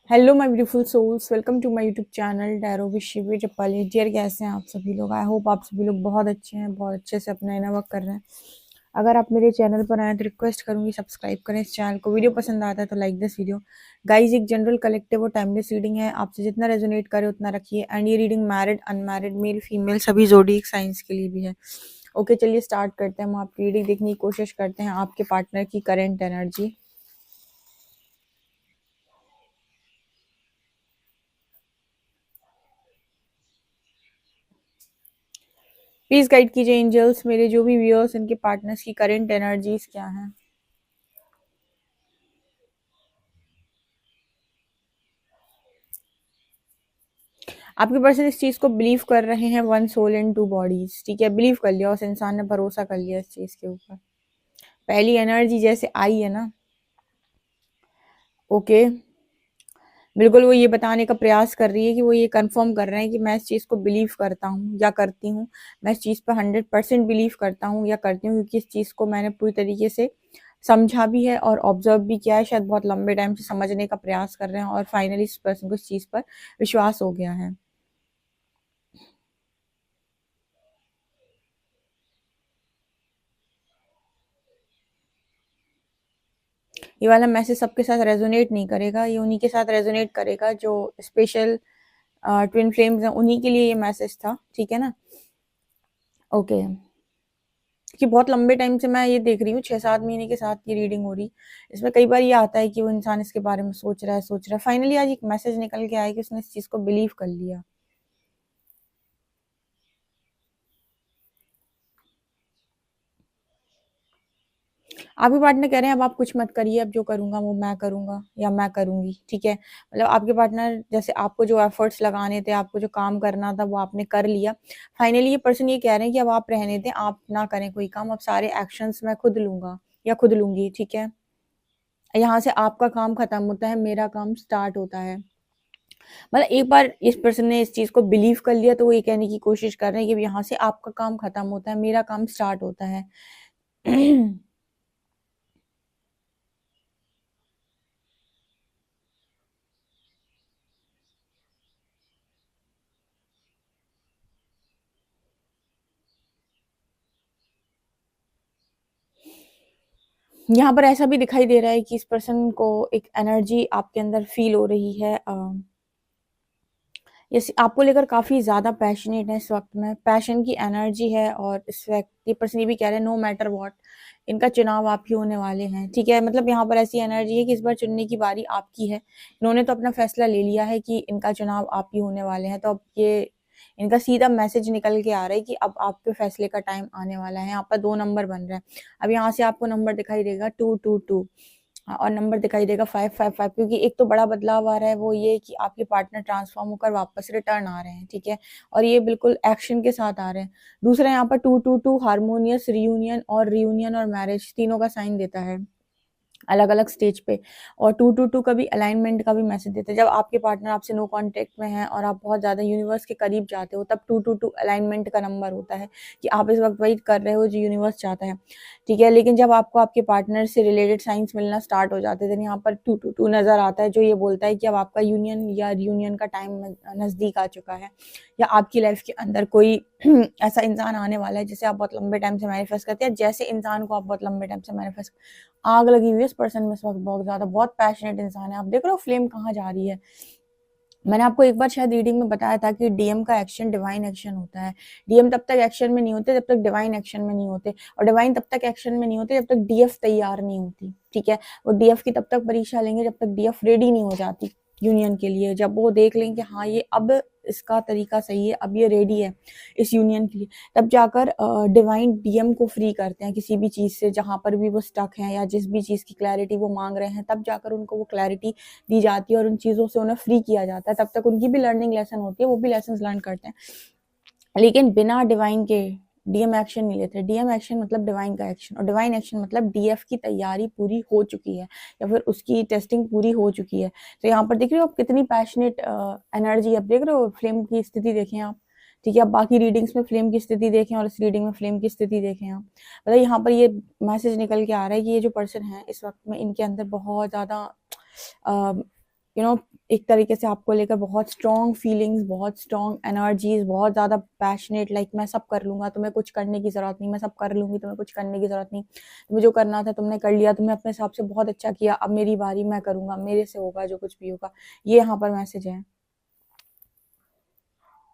Hello my beautiful souls, welcome to my YouTube channel tarot with Shivi चप्पाली। Dear, कैसे हैं आप सभी लोग? आई होप आप सभी लोग बहुत अच्छे हैं, बहुत अच्छे से अपना इनर वर्क कर रहे हैं। अगर आप मेरे चैनल पर आए तो रिक्वेस्ट करूंगी सब्सक्राइब करें इस चैनल को। वीडियो पसंद आता है तो लाइक दिस वीडियो। गाइज, एक जनरल कलेक्टिव और टाइमलेस रीडिंग है, आपसे जितना रेजोनेट करे उतना रखिए। एंड ये reading married, unmarried, male female सभी जोड़ी साइंस के लिए भी है। ओके, चलिए स्टार्ट करते हैं। हम आपकी रीडिंग देखने की कोशिश करते हैं, आपके पार्टनर की करेंट एनर्जी। प्लीज गाइड कीजिए एंजल्स, मेरे जो भी व्यूअर्स, इनके पार्टनर्स की करंट एनर्जीज क्या हैं। आपके पर्सन इस चीज को बिलीव कर रहे हैं, one soul in two bodies. ठीक है, बिलीव कर लिया, उस इंसान ने भरोसा कर लिया इस चीज के ऊपर। पहली एनर्जी जैसे आई है ना, ओके, बिल्कुल वो ये बताने का प्रयास कर रही है कि वो ये कंफर्म कर रहे हैं कि मैं इस चीज को बिलीव करता हूँ या करती हूँ। मैं इस चीज पर 100% बिलीव करता हूँ या करती हूँ, क्योंकि इस चीज को मैंने पूरी तरीके से समझा भी है और ऑब्जर्व भी किया है। शायद बहुत लंबे टाइम से समझने का प्रयास कर रहे हैं और फाइनली इस पर्सन को इस चीज पर विश्वास हो गया है। ये वाला मैसेज सबके साथ रेजोनेट नहीं करेगा, ये उन्हीं के साथ रेजोनेट करेगा जो स्पेशल ट्विन फ्लेम्स हैं, उन्हीं के लिए ये मैसेज था। ठीक है ना? ओके, कि बहुत लंबे टाइम से मैं ये देख रही हूँ, 6-7 महीने के साथ ये रीडिंग हो रही। इसमें कई बार ये आता है कि वो इंसान इसके बारे में सोच रहा है। फाइनली आज एक मैसेज निकल के आया कि उसने इस चीज को बिलीव कर लिया। आपके पार्टनर कह रहे हैं अब आप कुछ मत करिए, अब जो करूंगा वो मैं करूंगा या मैं करूंगी। ठीक है, मतलब आपके पार्टनर जैसे आपको जो एफर्ट्स लगाने थे, आपको जो काम करना था वो आपने कर लिया। फाइनली ये पर्सन ये कह रहे हैं कि अब आप रहने दें, आप ना करें कोई काम, अब सारे एक्शंस मैं खुद लूंगा या खुद लूंगी। ठीक है, यहाँ से आपका काम खत्म होता है, मेरा काम स्टार्ट होता है। मतलब एक बार इस पर्सन ने इस चीज को बिलीव कर लिया तो वो ये कहने की कोशिश कर रहे हैं कि यहाँ से आपका काम खत्म होता है, मेरा काम स्टार्ट होता है। यहाँ पर ऐसा भी दिखाई दे रहा है कि इस पर्सन को एक एनर्जी आपके अंदर फील हो रही है। ये आपको लेकर काफी ज्यादा पैशनेट है इस वक्त में, पैशन की एनर्जी है। और इस वक्त ये पर्सन ये भी कह रहे हैं नो मैटर व्हाट, इनका चुनाव आप ही होने वाले हैं। ठीक है, मतलब यहाँ पर ऐसी एनर्जी है कि इस बार चुनने की बारी आपकी है। इन्होंने तो अपना फैसला ले लिया है कि इनका चुनाव आप ही होने वाले हैं। तो अब ये इनका सीधा मैसेज निकल के आ रहा है कि अब आपके फैसले का टाइम आने वाला है। यहाँ पर 2 नंबर बन रहा है। अब यहाँ से आपको नंबर दिखाई देगा 222 और नंबर दिखाई देगा 555, क्योंकि एक तो बड़ा बदलाव आ रहा है, वो ये कि आपके पार्टनर ट्रांसफॉर्म होकर वापस रिटर्न आ रहे हैं। ठीक है, और ये बिल्कुल एक्शन के साथ आ रहे हैं। दूसरा यहाँ पर 222 हारमोनियस रियूनियन और मैरिज तीनों का साइन देता है अलग अलग स्टेज पे। और 222 का भी अलाइनमेंट का भी मैसेज देता है। जब आपके पार्टनर आपसे नो कांटेक्ट में है और आप बहुत ज्यादा यूनिवर्स के करीब जाते हो, तब 222 अलाइनमेंट का नंबर होता है कि आप इस वक्त वही कर रहे हो जो यूनिवर्स चाहता है। ठीक है, लेकिन जब आपको आपके पार्टनर से रिलेटेड साइंस मिलना स्टार्ट हो जाते हैं, यहाँ पर 222 नजर आता है, जो ये बोलता है कि अब आपका यूनियन या रियूनियन का टाइम नजदीक आ चुका है, या आपकी लाइफ के अंदर कोई ऐसा इंसान आने वाला है जिसे आप बहुत लंबे टाइम से मैनिफेस्ट करते हैं, जैसे इंसान को आप बहुत लंबे टाइम से मैनिफेस्ट। आग लगी हुई है इस पर्सन में इस वक्त, बहुत ज्यादा, बहुत पैशनेट इंसान है। आप देख रहे हो फ्लेम कहाँ जा रही है। मैंने आपको एक बार शायद रीडिंग में बताया था कि डीएम का एक्शन डिवाइन एक्शन होता है। डीएम तब तक एक्शन में नहीं होते जब तक डिवाइन एक्शन में नहीं होते, और डिवाइन तब तक एक्शन में नहीं होते जब तक डीएफ तैयार नहीं होती। ठीक है, वो डीएफ की तब तक परीक्षा लेंगे जब तक डीएफ रेडी नहीं हो जाती यूनियन के लिए। जब वो देख लेंगे हाँ ये अब इसका तरीका सही है, अब ये रेडी है इस यूनियन के लिए, तब जाकर डिवाइन डीएम को फ्री करते हैं किसी भी चीज से, जहां पर भी वो स्टक है या जिस भी चीज की क्लैरिटी वो मांग रहे हैं, तब जाकर उनको वो क्लैरिटी दी जाती है और उन चीजों से उन्हें फ्री किया जाता है। तब तक उनकी भी लर्निंग लेसन होती है, वो भी लेसन लर्न करते हैं, लेकिन बिना डिवाइन के डीएम एक्शन नहीं लेते। डीएम एक्शन मतलब डिवाइन का एक्शन, और डिवाइन एक्शन मतलब डीएफ की तैयारी पूरी हो चुकी है या फिर उसकी टेस्टिंग पूरी हो चुकी है। तो यहाँ पर देख रहे हो आप कितनी पैशनेट एनर्जी, आप देख रहे हो फ्लेम की स्थिति देखें आप। ठीक है, आप बाकी रीडिंग्स में फ्लेम की स्थिति देखें और इस रीडिंग में फ्लेम की स्थिति देखें आप। मतलब यहाँ पर ये मैसेज निकल के आ रहा है कि ये जो पर्सन है इस वक्त में, इनके अंदर बहुत ज्यादा यू नो एक तरीके से आपको लेकर बहुत स्ट्रॉन्ग फीलिंग्स, बहुत स्ट्रॉन्ग एनर्जीज, बहुत ज़्यादा पैशनेट, लाइक मैं सब कर लूँगा, तुम्हें कुछ करने की ज़रूरत नहीं, मैं सब कर लूँगी, तुम्हें कुछ करने की ज़रूरत नहीं, तुम्हें जो करना था तुमने कर लिया, तुमने अपने हिसाब से बहुत अच्छा किया, अब मेरी बारी, मैं करूँगा, मेरे से होगा जो कुछ भी होगा। ये यहाँ पर मैसेज है।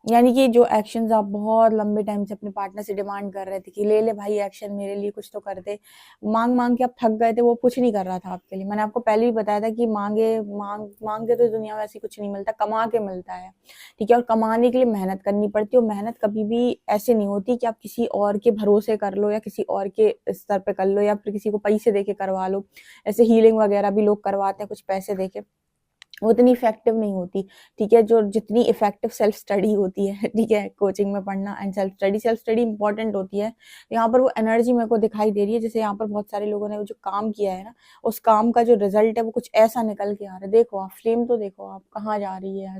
यानी कि जो एक्शंस आप बहुत लंबे टाइम से अपने पार्टनर से डिमांड कर रहे थे कि ले ले भाई एक्शन, मेरे लिए कुछ तो कर दे, मांग मांग के आप थक गए थे, वो कुछ नहीं कर रहा था आपके लिए। मैंने आपको पहले भी बताया था कि मांग के तो दुनिया में ऐसी कुछ नहीं मिलता, कमा के मिलता है, ठीक है। और कमाने के लिए मेहनत करनी पड़ती है, और मेहनत कभी भी ऐसे नहीं होती कि आप किसी और के भरोसे कर लो या किसी और के स्तर पे कर लो या फिर किसी को पैसे दे के करवा लो। ऐसे हीलिंग वगैरह भी लोग करवाते हैं कुछ पैसे दे के, वो इतनी इफेक्टिव नहीं होती, ठीक है। जो जितनी इफेक्टिव सेल्फ स्टडी होती है, ठीक है, कोचिंग में पढ़ना एंड सेल्फ स्टडी इंपॉर्टेंट होती है। यहाँ पर वो एनर्जी मेरे को दिखाई दे रही है, जैसे यहाँ पर बहुत सारे लोगों ने जो काम किया है ना, उस काम का जो रिजल्ट है वो कुछ ऐसा निकल के आ रहा है। देखो आप फ्लेम तो देखो आप कहाँ जा रही है।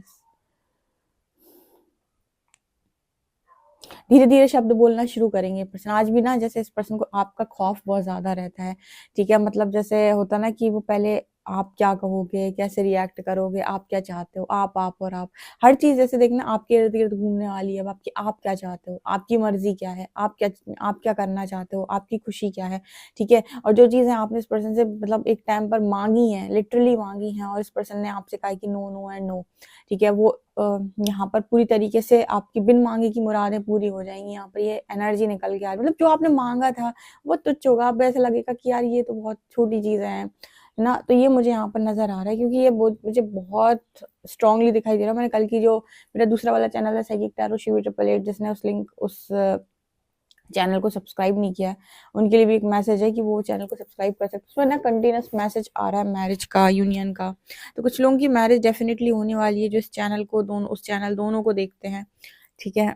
धीरे धीरे शब्द बोलना शुरू करेंगे पर्सन। आज भी ना जैसे इस पर्सन को आपका खौफ बहुत ज्यादा रहता है, ठीक है। मतलब जैसे होता ना कि वो पहले आप क्या कहोगे, कैसे रिएक्ट करोगे, आप क्या चाहते हो, आप और आप, हर चीज जैसे देखना आपके इर्द गिर्द घूमने वाली है। अब आपकी आप क्या चाहते हो, आपकी मर्जी क्या है, आप क्या करना चाहते हो, आपकी खुशी क्या है, ठीक है। और जो चीजें आपने इस पर्सन से मतलब एक टाइम पर मांगी हैं, लिटरली मांगी हैं, और इस पर्सन ने आपसे कहा कि नो नो एंड नो, ठीक है, वो यहाँ पर पूरी तरीके से आपकी बिन मांगे की मुरादें पूरी हो जाएंगी। यहाँ पर ये एनर्जी निकल के आ रही है, मतलब जो आपने मांगा था वो तुच्छ होगा। अब ऐसा लगेगा कि यार ये तो बहुत छोटी चीजें हैं ना। तो ये मुझे यहाँ पर नजर आ रहा है, क्योंकि ये मुझे बहुत स्ट्रांगली दिखाई दे रहा है। मैंने कल की जो मेरा दूसरा वाला चैनल है साइकिक टैरो शिवी 888, जिसने उस चैनल को सब्सक्राइब नहीं किया है, उनके लिए भी एक मैसेज है कि वो चैनल को सब्सक्राइब कर सकते। उसमें ना कंटिन्यूस मैसेज आ रहा है मैरिज का, यूनियन का। तो कुछ लोगों की मैरिज डेफिनेटली होने वाली है जो इस चैनल को उस चैनल दोनों को देखते हैं, ठीक है।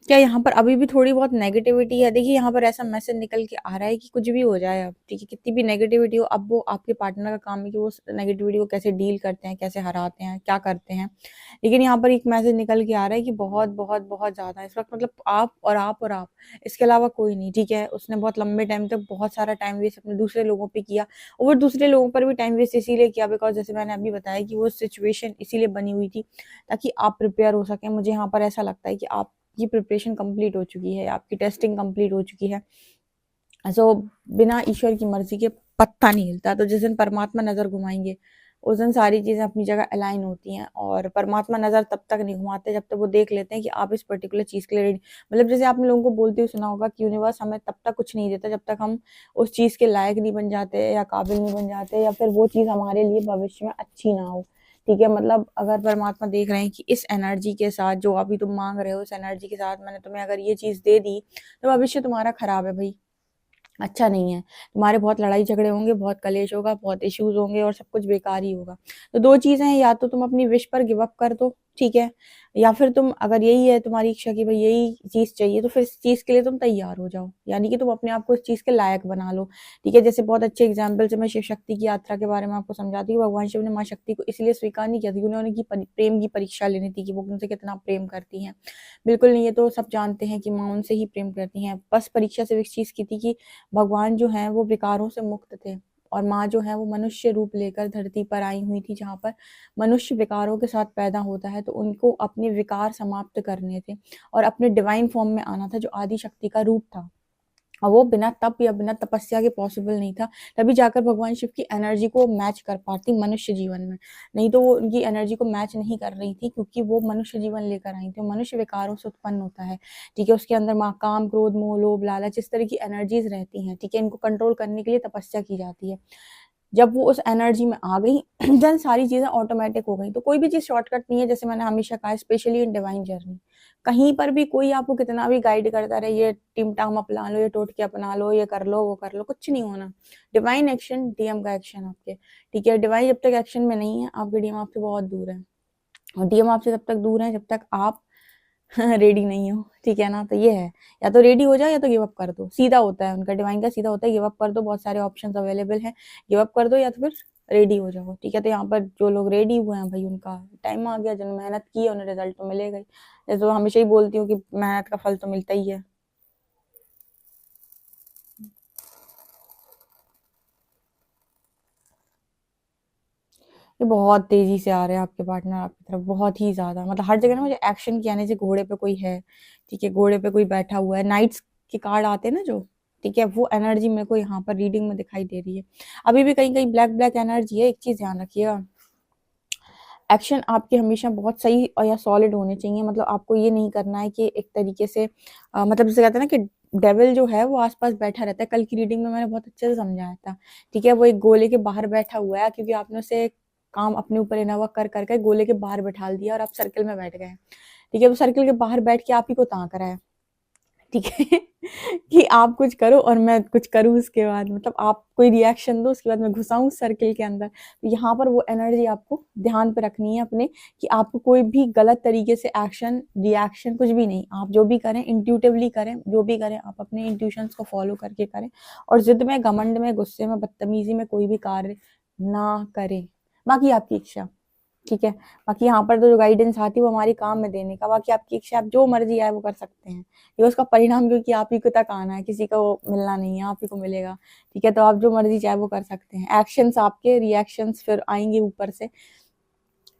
क्या यहाँ पर अभी भी थोड़ी बहुत नेगेटिविटी है? देखिए यहाँ पर ऐसा मैसेज निकल के आ रहा है कि कुछ भी हो जाए अब, ठीक है, कितनी भी नेगेटिविटी हो, अब वो आपके पार्टनर का काम है कि वो नेगेटिविटी को कैसे डील करते हैं, कैसे हराते हैं, क्या करते हैं। लेकिन यहाँ पर एक मैसेज निकल के आ रहा है कि बहुत बहुत बहुत ज्यादा इस वक्त, मतलब आप और आप और आप, इसके अलावा कोई नहीं, ठीक है। उसने बहुत लंबे टाइम तक बहुत सारा टाइम वेस्ट अपने दूसरे लोगों पे किया, और दूसरे लोगों पर भी टाइम वेस्ट इसीलिए किया बिकॉज जैसे मैंने अभी बताया कि वो सिचुएशन इसीलिए बनी हुई थी ताकि आप प्रिपेयर हो सकें। मुझे यहाँ पर ऐसा लगता है कि आप की प्रिपरेशन कंप्लीट हो चुकी है, आपकी टेस्टिंग कंप्लीट हो चुकी है। सो बिना ईश्वर की मर्जी के पत्ता नहीं हिलता। तो जिस दिन परमात्मा नजर घुमाएंगे उस दिन सारी चीजें अपनी जगह अलाइन होती हैं, और परमात्मा नजर तब तक नहीं घुमाते जब तक वो देख लेते हैं कि आप इस पर्टिकुलर चीज के लिए रेडी। मतलब जैसे आपने लोगों को बोलते हुए सुना होगा कि यूनिवर्स हमें तब तक कुछ नहीं देता जब तक हम उस चीज के लायक नहीं बन जाते या काबिल नहीं बन जाते, या फिर वो चीज हमारे लिए भविष्य में अच्छी ना हो, ठीक है। मतलब अगर परमात्मा देख रहे हैं कि इस एनर्जी के साथ जो अभी तुम मांग रहे हो, उस एनर्जी के साथ मैंने तुम्हें अगर ये चीज दे दी तो भविष्य तुम्हारा खराब है भाई, अच्छा नहीं है। तुम्हारे बहुत लड़ाई झगड़े होंगे, बहुत कलेश होगा, बहुत इश्यूज होंगे, और सब कुछ बेकार ही होगा। तो दो चीजें हैं, या तो तुम अपनी विश पर गिव अप कर दो, ठीक है, या फिर तुम, अगर यही है तुम्हारी इच्छा कि भाई यही चीज चाहिए, तो फिर इस चीज के लिए तुम तैयार हो जाओ, यानी कि तुम अपने आप को इस चीज के लायक बना लो, ठीक है। जैसे बहुत अच्छे एग्जाम्पल से मैं शिव शक्ति की यात्रा के बारे में आपको समझाती हूँ। भगवान शिव ने माँ शक्ति को इसलिए स्वीकार नहीं किया था, उन्होंने की प्रेम की परीक्षा लेनी थी कि वो उनसे कितना प्रेम करती हैं। बिल्कुल नहीं, ये तो सब जानते हैं कि माँ उनसे ही प्रेम करती हैं। बस परीक्षा सिर्फ इस चीज की थी कि भगवान जो है वो विकारों से मुक्त थे, और माँ जो है वो मनुष्य रूप लेकर धरती पर आई हुई थी, जहाँ पर मनुष्य विकारों के साथ पैदा होता है। तो उनको अपने विकार समाप्त करने थे और अपने डिवाइन फॉर्म में आना था, जो आदि शक्ति का रूप था। और वो बिना तप या बिना तपस्या के पॉसिबल नहीं था। तभी जाकर भगवान शिव की एनर्जी को मैच कर पाती मनुष्य जीवन में, नहीं तो वो उनकी एनर्जी को मैच नहीं कर रही थी, क्योंकि वो मनुष्य जीवन लेकर आई थी। मनुष्य विकारों से उत्पन्न होता है, ठीक है। उसके अंदर काम, क्रोध, मोह, लोभ, लालच, इस तरह की एनर्जीज रहती हैं, ठीक है। इनको कंट्रोल करने के लिए तपस्या की जाती है। जब वो उस एनर्जी में आ गई देन सारी चीजें ऑटोमेटिक हो गई। तो कोई भी चीज शॉर्टकट नहीं है, जैसे मैंने हमेशा कहा, स्पेशली इन डिवाइन जर्नी। कहीं पर भी कोई आपको कितना भी गाइड करता रहे, ये टिम टाम अपना लो, ये टोटके अपना लो, ये कर लो, वो कर लो, कुछ नहीं होना। डिवाइन एक्शन, डीएम का एक्शन आपके, ठीक है। डिवाइन जब तक एक्शन में नहीं है, आपके डीएम आपसे बहुत दूर है, और डीएम आपसे तब तक दूर है जब तक आप रेडी नहीं हो, ठीक है ना। तो ये है, या तो रेडी हो जाओ या तो गिव अप कर दो। सीधा होता है उनका, डिवाइन का सीधा होता है, गिव अप कर दो। बहुत सारे ऑप्शंस अवेलेबल हैं, गिव अप कर दो, या तो फिर रेडी हो जाओ, ठीक है। तो यहाँ पर जो लोग रेडी हुए हैं भाई, उनका टाइम आ गया, जिन्होंने मेहनत की है उन्हें रिजल्ट तो मिलेगा ही। जैसे तो हमेशा ही बोलती हूँ कि मेहनत का फल तो मिलता ही है। ये बहुत तेजी से आ रहे हैं आपके पार्टनर आपकी तरफ, बहुत ही ज्यादा, मतलब हर जगह ना मुझे एक्शन की आने से, घोड़े पे कोई है, ठीक है, घोड़े पे कोई बैठा हुआ है, नाइट्स के कार्ड आते हैं ना जो, ठीक है, वो एनर्जी मेरे को यहाँ पर रीडिंग में दिखाई दे रही है। अभी भी कहीं कहीं ब्लैक ब्लैक एनर्जी है। एक चीज ध्यान रखिएगा, एक्शन आपके हमेशा बहुत सही और या सॉलिड होने चाहिए। मतलब आपको ये नहीं करना है कि एक तरीके से मतलब जैसे कहते हैं ना कि डेविल जो है वो आसपास बैठा रहता है। कल की रीडिंग में मैंने बहुत अच्छे से समझाया था, ठीक है। वो एक गोले के बाहर बैठा हुआ है, क्योंकि आपने उसे काम अपने ऊपर लेना हुआ कर करके गोले के बाहर बैठा दिया और आप सर्कल में बैठ गए, ठीक है। वो सर्कल के बाहर बैठ के आप ही को ताक रहा है, ठीक है। कि आप कुछ करो और मैं कुछ करूँ, उसके बाद मतलब आप कोई रिएक्शन दो, उसके बाद मैं घुसाऊं सर्किल के अंदर। तो यहाँ पर वो एनर्जी आपको ध्यान पे रखनी है अपने, कि आपको कोई भी गलत तरीके से एक्शन रिएक्शन कुछ भी नहीं, आप जो भी करें इंट्यूटिवली करें, जो भी करें आप अपने इंट्यूशंस को फॉलो करके करें, और जिद में, घमंड में, गुस्से में, बदतमीजी में कोई भी कार्य ना करें। बाकी आपकी इच्छा, ठीक है। बाकी यहाँ पर तो जो गाइडेंस आती है वो हमारी काम में देने का, बाकी आपकी इच्छा, आप जो मर्जी आए वो कर सकते हैं। ये उसका परिणाम, क्योंकि आप ही को तक आना है, किसी का वो मिलना नहीं है, आप ही को मिलेगा, ठीक है। तो आप जो मर्जी चाहे वो कर सकते हैं। एक्शंस आपके, रिएक्शंस फिर आएंगे ऊपर से।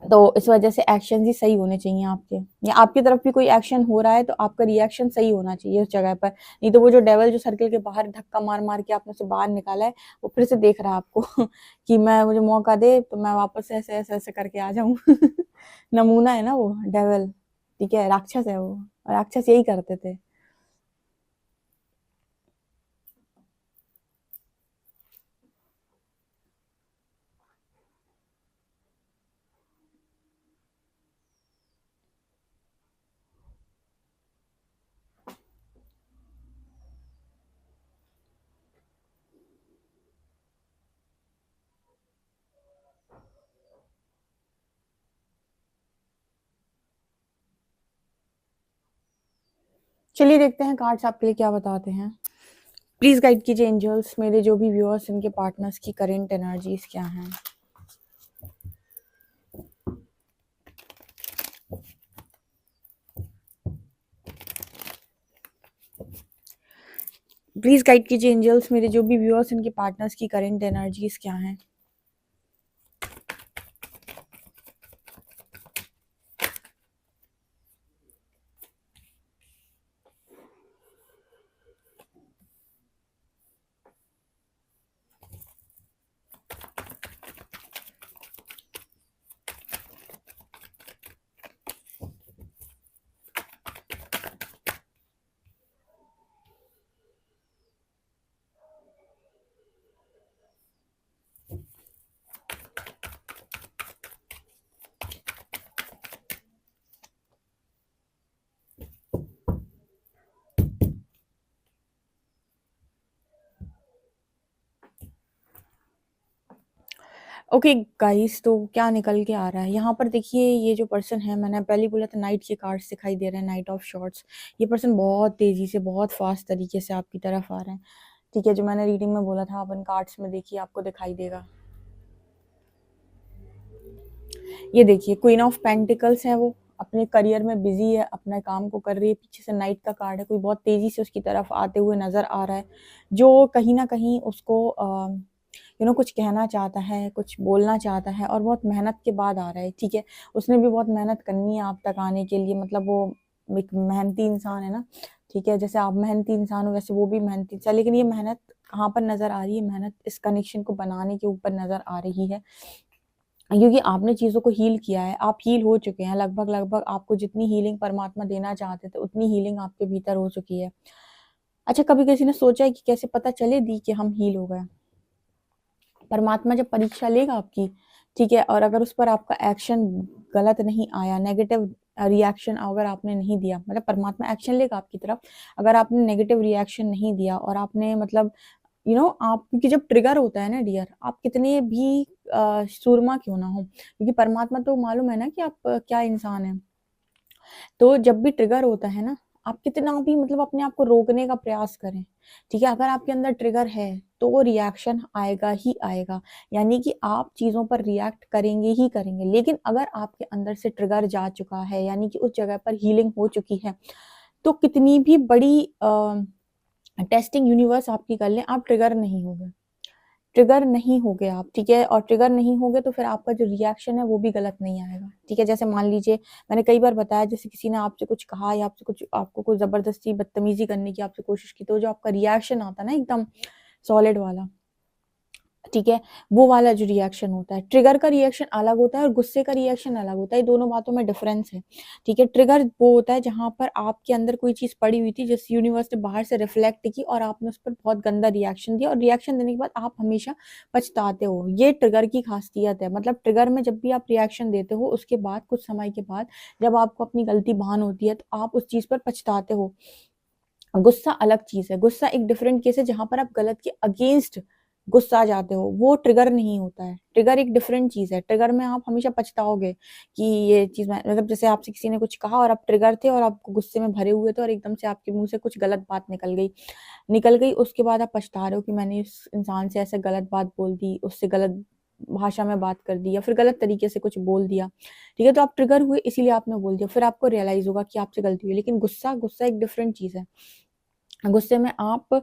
तो इस वजह से एक्शन ही सही होने चाहिए आपके, या आपकी तरफ भी कोई एक्शन हो रहा है तो आपका रिएक्शन सही होना चाहिए उस जगह पर। नहीं तो वो जो डेवल जो सर्कल के बाहर धक्का मार मार के आपने उसे बाहर निकाला है, वो फिर से देख रहा है आपको कि मैं, मुझे मौका दे तो मैं वापस ऐसे ऐसे ऐसे करके आ जाऊं। नमूना है ना वो डेवल, ठीक है, राक्षस है वो, राक्षस यही करते थे। चलिए देखते हैं कार्ड्स आपके लिए क्या बताते हैं। प्लीज गाइड कीजिए एंजल्स, मेरे जो भी व्यूअर्स, इनके पार्टनर्स की करंट एनर्जीज क्या हैं। प्लीज गाइड कीजिए एंजल्स, मेरे जो भी व्यूअर्स, इनके पार्टनर्स की करंट एनर्जीज क्या हैं। ओके गाइस, तो क्या निकल के आ रहा है यहाँ पर, देखिए ये जो पर्सन है, मैंने पहले ही बोला था नाइट के कार्ड्स दिखाई दे रहे हैं, नाइट ऑफ शॉर्ट्स। ये पर्सन बहुत तेजी से, बहुत फास्ट तरीके से आपकी तरफ आ रहे हैं, ठीक है। जो मैंने रीडिंग में बोला था, अपन कार्ड्स में देखिए आपको दिखाई देगा। ये देखिए क्वीन ऑफ पेंटिकल्स है, वो अपने करियर में बिजी है, अपने काम को कर रही है। पीछे से नाइट का कार्ड है, कोई बहुत तेजी से उसकी तरफ आते हुए नजर आ रहा है, जो कहीं ना कहीं उसको कुछ कहना चाहता है, कुछ बोलना चाहता है, और बहुत मेहनत के बाद आ रहा है, ठीक है। उसने भी बहुत मेहनत करनी है आप तक आने के लिए, मतलब वो एक मेहनती इंसान है ना, ठीक है। जैसे आप मेहनती इंसान हो, वैसे वो भी मेहनती इंसान, लेकिन ये मेहनत कहाँ पर नजर आ रही है? मेहनत इस कनेक्शन को बनाने के ऊपर नजर आ रही है, क्योंकि आपने चीजों को हील किया है, आप हील हो चुके हैं लगभग लगभग। आपको जितनी हीलिंग परमात्मा देना चाहते थे उतनी हीलिंग आपके भीतर हो चुकी है। अच्छा, कभी किसी ने सोचा है कि कैसे पता चले दी कि हम हील हो गए? परमात्मा जब परीक्षा लेगा आपकी, ठीक है, और अगर उस पर आपका एक्शन गलत नहीं आया, नेगेटिव रिएक्शन अगर आपने नहीं दिया, मतलब परमात्मा एक्शन लेगा आपकी तरफ, अगर आपने नेगेटिव रिएक्शन नहीं दिया और आपने मतलब आप, क्योंकि जब ट्रिगर होता है ना डियर, आप कितने भी सूरमा क्यों ना हो, क्योंकि परमात्मा तो मालूम है ना कि आप क्या इंसान है। तो जब भी ट्रिगर होता है ना, आप कितना भी मतलब अपने आप को रोकने का प्रयास करें, ठीक है, अगर आपके अंदर ट्रिगर है तो वो रिएक्शन आएगा ही आएगा, यानी कि आप चीज़ों पर रिएक्ट करेंगे ही करेंगे। लेकिन अगर आपके अंदर से ट्रिगर जा चुका है, यानी कि उस जगह पर हीलिंग हो चुकी है, तो कितनी भी बड़ी टेस्टिंग यूनिवर्स आपकी कर लें, आप ट्रिगर नहीं होगे, ट्रिगर नहीं होगे आप, ठीक है। और ट्रिगर नहीं होगे तो फिर आपका जो रिएक्शन है वो भी गलत नहीं आएगा, ठीक है। जैसे मान लीजिए मैंने कई बार बताया, जैसे किसी ने आपसे कुछ कहा या आपसे कुछ आपको कुछ जबरदस्ती बदतमीजी करने की आपसे कोशिश की, तो जो आपका रिएक्शन आता है ना एकदम सॉलिड वाला, ठीक है, वो वाला जो रिएक्शन होता है, ट्रिगर का रिएक्शन अलग होता है और गुस्से का रिएक्शन अलग होता है। ये दोनों बातों में डिफरेंस है, ठीक है। ट्रिगर वो होता है जहां पर आपके अंदर कोई चीज पड़ी हुई थी, जिस यूनिवर्स ने बाहर से रिफ्लेक्ट की और आपने उस पर बहुत गंदा रिएक्शन दिया, और रिएक्शन देने के बाद आप हमेशा पछताते हो। ये ट्रिगर की खासियत है। मतलब ट्रिगर में जब भी आप रिएक्शन देते हो, उसके बाद कुछ समय के बाद जब आपको अपनी गलती भान होती है, तो आप उस चीज पर पछताते हो। गुस्सा अलग चीज है, गुस्सा एक डिफरेंट केस है जहां पर आप गलत के अगेंस्ट गुस्सा जाते हो, वो ट्रिगर नहीं होता है। ट्रिगर एक डिफरेंट चीज है। ट्रिगर में आप हमेशा पछताओगे कि ये चीज मैं, मतलब जैसे आपसे किसी ने कुछ कहा और आप ट्रिगर थे और आप गुस्से में भरे हुए थे और एकदम से आपके मुंह से कुछ गलत बात निकल गई, उसके बाद आप पछता रहे हो कि मैंने इस इंसान से ऐसे गलत बात बोल दी, उससे गलत भाषा में बात कर दी या फिर गलत तरीके से कुछ बोल दिया, ठीक है। तो आप ट्रिगर हुए इसीलिए आपने बोल दिया, फिर आपको रियलाइज होगा कि आपसे गलती हुई। लेकिन गुस्सा गुस्सा एक डिफरेंट चीज है। गुस्से में आप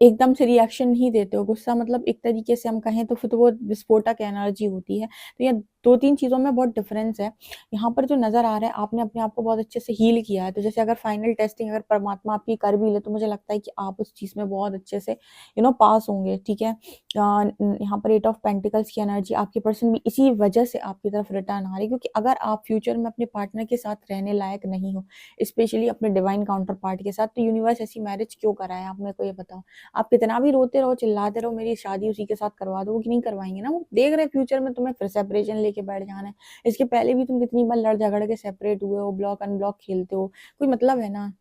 एकदम से रिएक्शन नहीं देते हो। गुस्सा मतलब एक तरीके से हम कहें तो फिर तो वो विस्फोटक एनर्जी होती है। तो ये दो तीन चीजों में बहुत डिफरेंस है। यहाँ पर जो नजर आ रहा है, आपने अपने आप को बहुत अच्छे से हील किया है। तो जैसे अगर फाइनल टेस्टिंग अगर परमात्मा आपकी कर भी ले, तो मुझे लगता है कि आप उस चीज में बहुत अच्छे से पास होंगे, ठीक है। यहाँ पर 8 ऑफ पेंटिकल्स की एनर्जी, आपके पर्सन भी इसी वजह से आपकी तरफ रिटर्न आ रही है, क्योंकि अगर आप फ्यूचर में अपने पार्टनर के साथ रहने लायक नहीं हो, स्पेशली अपने डिवाइन काउंटर पार्ट के साथ, तो यूनिवर्स ऐसी मैरिज क्यों कराए? आप मेरे को ये बताओ। आप कितना भी रोते रहो, चिल्लाते रहो, मेरी शादी उसी के साथ करवा दो, कि नहीं करवाएंगे ना। वो देख रहे फ्यूचर में तुम्हें फिर सेपरेशन लेके बैठ जाना है। इसके पहले भी तुम कितनी बार लड़ झगड़ के सेपरेट हुए हो, ब्लॉक अनब्लॉक खेलते हो, कोई मतलब है ना?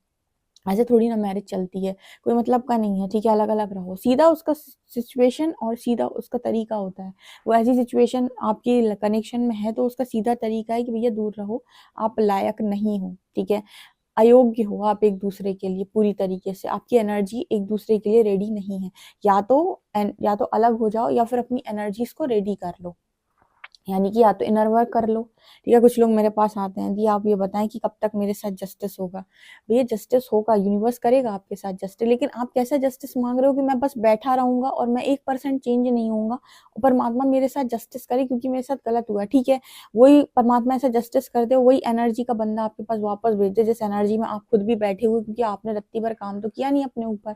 ऐसे थोड़ी ना मैरिज चलती है, कोई मतलब का नहीं है, ठीक है। अलग अलग रहो, सीधा उसका सिचुएशन और सीधा उसका तरीका होता है। वो ऐसी सिचुएशन आपकी कनेक्शन में है तो उसका सीधा तरीका है कि भैया दूर रहो, आप लायक नहीं हो, ठीक है। अयोग्य हो आप एक दूसरे के लिए पूरी तरीके से, आपकी एनर्जी एक दूसरे के लिए रेडी नहीं है। या तो अलग हो जाओ या फिर अपनी एनर्जीज को रेडी कर लो, यानी कि या तो इनर वर्क कर लो, ठीक है। कुछ लोग मेरे पास आते हैं, दी आप ये बताएं कि कब तक मेरे साथ जस्टिस होगा। भैया जस्टिस होगा, यूनिवर्स करेगा आपके साथ जस्टिस, लेकिन आप कैसा जस्टिस मांग रहे हो कि मैं बस बैठा रहूंगा और मैं 1% चेंज नहीं होऊंगा और परमात्मा मेरे साथ जस्टिस करे क्योंकि मेरे साथ गलत हुआ, ठीक है। वही परमात्मा ऐसा जस्टिस कर दे, वही एनर्जी का बंदा आपके पास वापस भेज दे जिस एनर्जी में आप खुद भी बैठे हुए, क्योंकि आपने रत्ती भर काम तो किया नहीं अपने ऊपर।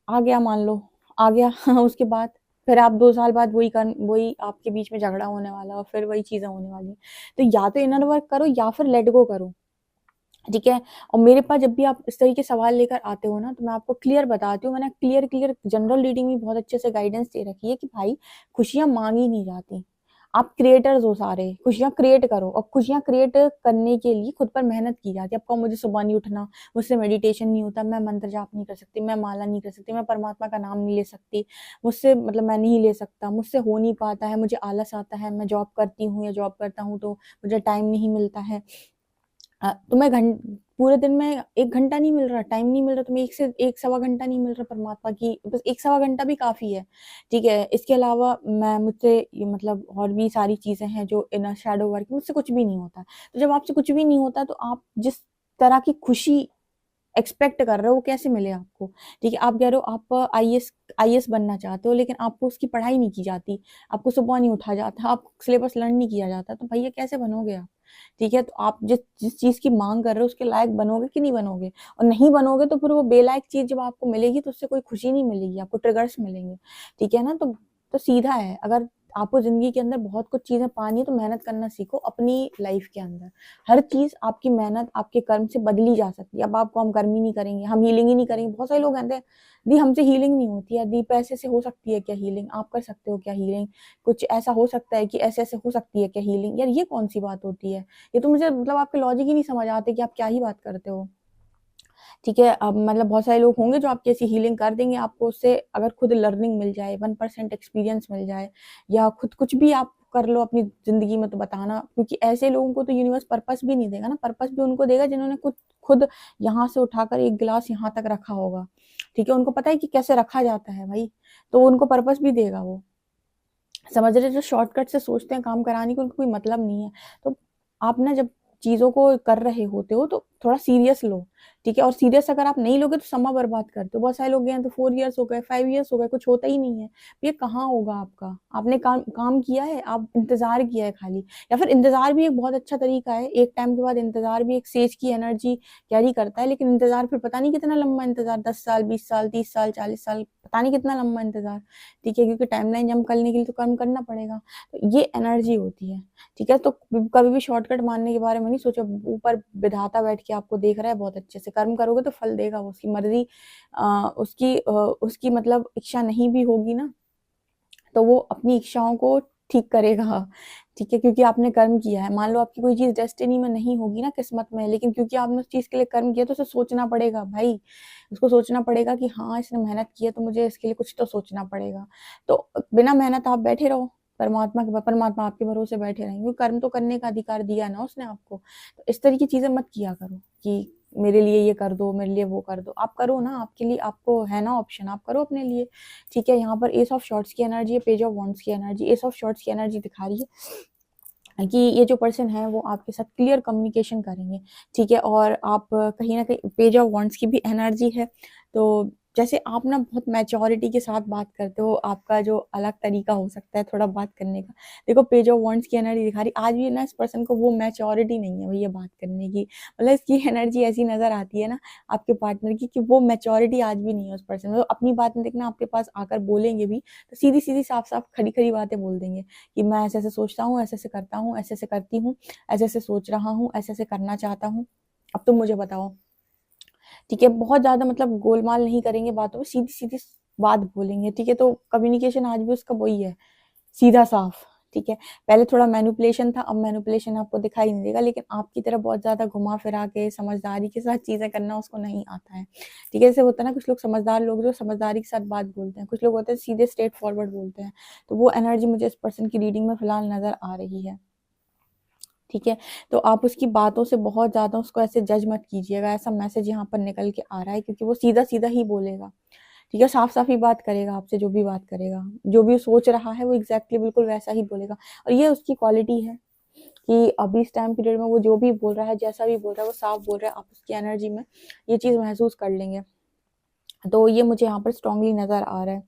आ गया, मान लो आ गया उसके बाद फिर आप 2 साल बाद वही आपके बीच में झगड़ा होने वाला और फिर वही चीजें होने वाली। तो या तो इनर वर्क करो या फिर लेट गो करो, ठीक है। और मेरे पास जब भी आप इस तरीके सवाल लेकर आते हो ना, तो मैं आपको क्लियर बताती हूँ। मैंने क्लियर क्लियर जनरल रीडिंग में बहुत अच्छे से गाइडेंस दे रखी है कि भाई खुशियां मांगी नहीं जाती, आप क्रिएटर्स हो सारे, खुशियां क्रिएट करो। और खुशियां क्रिएट करने के लिए खुद पर मेहनत की जाती है। आपको मुझे सुबह नहीं उठना, मुझसे मेडिटेशन नहीं होता, मैं मंत्र जाप नहीं कर सकती, मैं माला नहीं कर सकती, मैं परमात्मा का नाम नहीं ले सकती, मुझसे मतलब मैं नहीं ले सकता, मुझसे हो नहीं पाता है, मुझे आलस आता है, मैं जॉब करती हूँ या जॉब करता हूँ तो मुझे टाइम नहीं मिलता है। तुम्हें पूरे दिन में 1 घंटा नहीं मिल रहा, टाइम नहीं मिल रहा, तुम्हें 1 से 1 सवा घंटा नहीं मिल रहा परमात्मा की, बस 1 सवा घंटा भी काफी है, ठीक है। इसके अलावा मुझसे मतलब और भी सारी चीजें हैं जो इन शैडो वर्क, मुझसे कुछ भी नहीं होता। तो जब आपसे कुछ भी नहीं होता तो आप जिस तरह की खुशी एक्सपेक्ट कर रहे हो वो कैसे मिले आपको, ठीक है। आप कह रहे हो आप आईएएस बनना चाहते हो, लेकिन आपको उसकी पढ़ाई नहीं की जाती, आपको सुबह नहीं उठा जाता, आपको सिलेबस लर्न नहीं किया जाता, तो भैया कैसे बनोगे आप, ठीक है। तो आप जिस जिस चीज की मांग कर रहे हो उसके लायक बनोगे कि नहीं बनोगे? और नहीं बनोगे तो फिर वो बेलायक चीज जब आपको मिलेगी तो उससे कोई खुशी नहीं मिलेगी, आपको ट्रिगर्स मिलेंगे, ठीक है ना। तो सीधा है, अगर आपको जिंदगी के अंदर बहुत कुछ चीजें पानी है तो मेहनत करना सीखो अपनी लाइफ के अंदर। हर चीज आपकी मेहनत आपके कर्म से बदली जा सकती है। अब आपको हम कर्म ही नहीं करेंगे, हम हीलिंग ही नहीं करेंगे, बहुत सारे लोग कहते हैं दी हमसे हीलिंग नहीं होती है, दी पैसे से हो सकती है क्या हीलिंग, आप कर सकते हो क्या हीलिंग, कुछ ऐसा हो सकता है कि ऐसे ऐसे हो सकती है क्या हीलिंग। यार ये कौन सी बात होती है? ये तो मुझे मतलब आपके लॉजिक ही नहीं समझ आते कि आप क्या ही बात करते हो, ठीक है। अब मतलब बहुत सारे लोग होंगे जो आपकी ऐसी हीलिंग कर देंगे, आपको उससे अगर खुद लर्निंग मिल जाए, 1% एक्सपीरियंस मिल जाए, या खुद कुछ भी आप कर लो अपनी ज़िंदगी में तो बताना, क्योंकि ऐसे लोगों को तो यूनिवर्स पर्पस भी नहीं देगा ना, पर्पस भी उनको देगा जिन्होंने खुद यहाँ से उठाकर एक गिलास यहाँ तक रखा होगा, ठीक है? उनको पता है कि कैसे रखा जाता है भाई, तो उनको पर्पस भी देगा वो। समझ रहे? जो शॉर्टकट से सोचते हैं काम कराने का, उनको कोई मतलब नहीं है। तो आप ना जब चीज़ों को कर रहे होते हो तो थोड़ा सीरियस लो, ठीक है? और सीरियस अगर आप नहीं लोगे तो समय बर्बाद करते हो। बहुत सारे लोग गए हैं तो 4 इयर्स हो गए, 5 इयर्स हो गए, कुछ होता ही नहीं है। ये कहाँ होगा आपका? आपने काम किया है, आप इंतज़ार किया है खाली, या फिर इंतज़ार भी एक बहुत अच्छा तरीका है। एक टाइम के बाद इंतज़ार भी एक सेज की एनर्जी कैरी करता है, लेकिन इंतज़ार फिर पता नहीं कितना लंबा इंतज़ार, 10 साल, 20 साल, 30 साल, 40 साल, पता नहीं कितना लंबा इंतज़ार, ठीक है? क्योंकि टाइमलाइन जंप करने के लिए तो कर्म करना पड़ेगा। तो ये एनर्जी होती है, ठीक है? तो कभी भी शॉर्टकट मारने के बारे में नहीं सोचो। ऊपर विधाता बैठ के आपको देख रहा है बहुत अच्छे से, कर्म करोगे तो फल देगा वो, उसकी मर्जी, उसकी मतलब इच्छा नहीं भी होगी ना, तो वो अपनी इच्छाओं को ठीक करेगा, ठीक है? क्योंकि आपने कर्म किया है। मान लो आपकी कोई चीज़ डेस्टिनी में नहीं होगी ना, किस्मत में, लेकिन क्योंकि आपने उस चीज़ के लिए कर्म किया तो उसे सोचना पड़ेगा भाई। उसको सोचना पड़ेगा कि हाँ, इसने मेहनत की है तो मुझे इसके लिए कुछ तो सोचना पड़ेगा। तो बिना मेहनत आप बैठे रहो, परमात्मा आपके भरोसे बैठे रहेंगे। कर्म तो करने का अधिकार दिया ना उसने आपको। तो इस तरह की चीज़ें मत किया करो कि मेरे लिए ये कर दो, मेरे लिए वो कर दो। आप करो ना, आपके लिए आपको है ना ऑप्शन, आप करो अपने लिए, ठीक है? यहाँ पर एस ऑफ शॉर्ट्स की एनर्जी है, पेज ऑफ वॉन्ड्स की एनर्जी। एस ऑफ शॉर्ट्स की एनर्जी दिखा रही है कि ये जो पर्सन है वो आपके साथ क्लियर कम्युनिकेशन करेंगे, ठीक है? और आप कहीं न कहीं पेज ऑफ वॉन्ड्स की भी एनर्जी है, तो जैसे आप ना बहुत मैच्योरिटी के साथ बात करते हो, आपका जो अलग तरीका हो सकता है थोड़ा बात करने का। देखो पेज ऑफ वॉन्ड्स की एनर्जी दिखा रही, आज भी ना इस पर्सन को वो मैच्योरिटी नहीं है भैया बात करने की, मतलब इसकी एनर्जी ऐसी नज़र आती है ना आपके पार्टनर की कि वो मैच्योरिटी आज भी नहीं है उस पर्सन में। तो अपनी बात में देखना, आपके पास आकर बोलेंगे भी तो सीधी-सीधी, साफ-साफ, खड़ी-खड़ी बातें बोल देंगे कि मैं ऐसे-ऐसे सोचता हूँ, ऐसे-ऐसे करता हूँ, ऐसे-ऐसे करती हूँ, ऐसे-ऐसे सोच रहा हूँ, ऐसे-ऐसे करना चाहता हूँ, अब तुम मुझे बताओ, ठीक है? बहुत ज़्यादा मतलब गोलमाल नहीं करेंगे बातों में, सीधी-सीधी बात बोलेंगे, ठीक है? तो कम्युनिकेशन आज भी उसका वही है, सीधा-साफ, ठीक है? पहले थोड़ा मैनिपुलेशन था, अब मैनिपुलेशन आपको दिखाई नहीं देगा, लेकिन आपकी तरह बहुत ज़्यादा घुमा-फिरा के समझदारी के साथ चीज़ें करना उसको नहीं आता है, ठीक है? जैसे होता है ना, कुछ लोग समझदार लोग जो समझदारी के साथ बात बोलते हैं, कुछ लोग होते हैं सीधे स्ट्रेट फॉरवर्ड बोलते हैं, तो वो एनर्जी मुझे इस पर्सन की रीडिंग में फिलहाल नज़र आ रही है, ठीक है? तो आप उसकी बातों से बहुत ज़्यादा उसको ऐसे जज मत कीजिएगा, ऐसा मैसेज यहाँ पर निकल के आ रहा है, क्योंकि वो सीधा-सीधा ही बोलेगा, ठीक है? साफ-साफ ही बात करेगा आपसे, जो भी बात करेगा। जो भी सोच रहा है वो एग्ज़ैक्टली बिल्कुल वैसा ही बोलेगा, और ये उसकी क्वालिटी है कि अभी इस टाइम पीरियड में वो जो भी बोल रहा है, जैसा भी बोल रहा है, वो साफ बोल रहा है, आप उसकी एनर्जी में ये चीज़ महसूस कर लेंगे। तो ये मुझे यहाँ पर स्ट्रॉन्गली नज़र आ रहा है।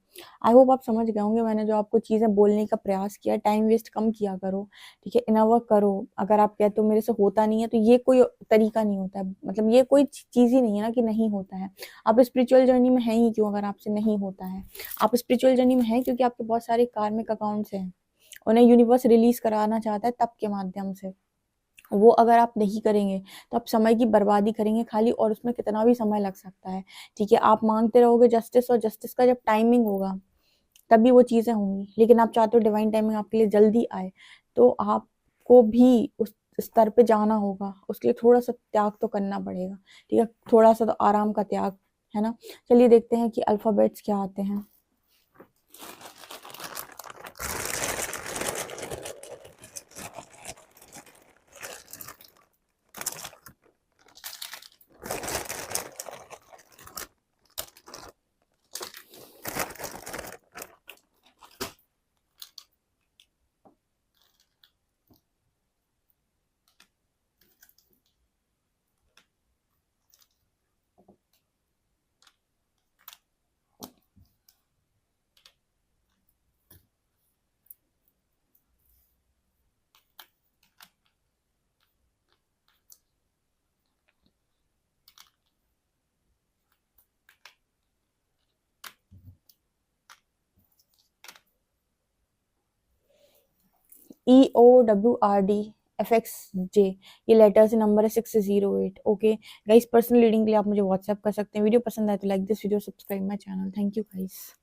आई होप आप समझ गए होंगे मैंने जो आपको चीज़ें बोलने का प्रयास किया। टाइम वेस्ट कम किया करो, ठीक है? इनर वर्क करो। अगर आप कहते हो मेरे से होता नहीं है, तो ये कोई तरीका नहीं होता है, मतलब ये कोई चीज़ ही नहीं है ना कि नहीं होता है। आप स्पिरिचुअल जर्नी में हैं ही क्यों अगर आपसे नहीं होता है? आप स्पिरिचुअल जर्नी में हैं क्योंकि आपके बहुत सारे कार्मिक अकाउंट्स हैं। उन्हें यूनिवर्स रिलीज़ कराना चाहता है तप के माध्यम से। वो अगर आप नहीं करेंगे तो आप समय की बर्बादी करेंगे खाली, और उसमें कितना भी समय लग सकता है, ठीक है? आप मांगते रहोगे जस्टिस, और जस्टिस का जब टाइमिंग होगा तभी वो चीज़ें होंगी, लेकिन आप चाहते हो डिवाइन टाइमिंग आपके लिए जल्दी आए, तो आपको भी उस स्तर पे जाना होगा, उसके लिए थोड़ा सा त्याग तो करना पड़ेगा, ठीक है? थोड़ा सा तो आराम का त्याग, है ना? चलिए देखते हैं कि अल्फाबेट्स क्या आते हैं। EOWRD FXJ, ये लेटर्स नंबर है 608। ओके गाइस, पर्सनल रीडिंग के लिए आप मुझे व्हाट्सएप कर सकते हैं। वीडियो पसंद आए तो like this video, subscribe my channel. Thank you guys.